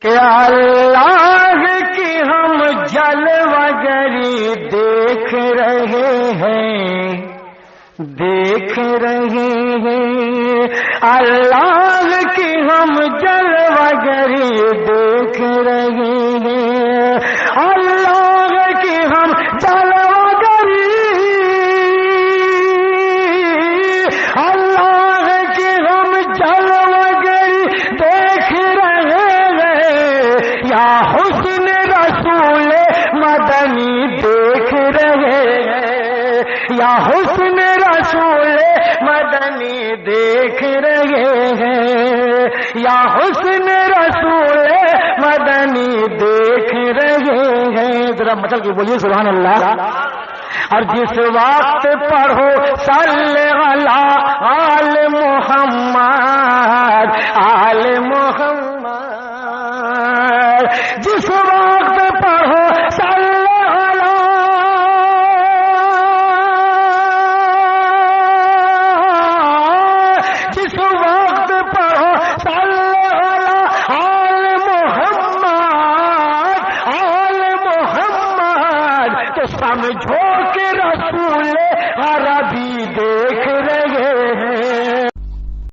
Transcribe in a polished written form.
یا اللہ کی ہم جلوہ گری دیکھ رہے ہیں، دیکھ رہے ہیں، اللہ کی ہم جلوہ گری دیکھ رہے ہیں، اللہ کی ہم جلوہ گری، اللہ کی ہم جلوہ گری دیکھ رہے ہیں، یا حسن رسول مدنی دیکھ رہے ہیں، یا حسن رسول مدنی دیکھ رہے ہیں، یا حسن رسول مدنی دیکھ رہے ہیں۔ ذرا مچل کے بولیے سبحان اللہ۔ اور جس وقت پڑھو صلی علی آل محمد، آل محمد، جس وقت پڑھو صلی سمجھو کہ رسول عربی دیکھ رہے ہیں،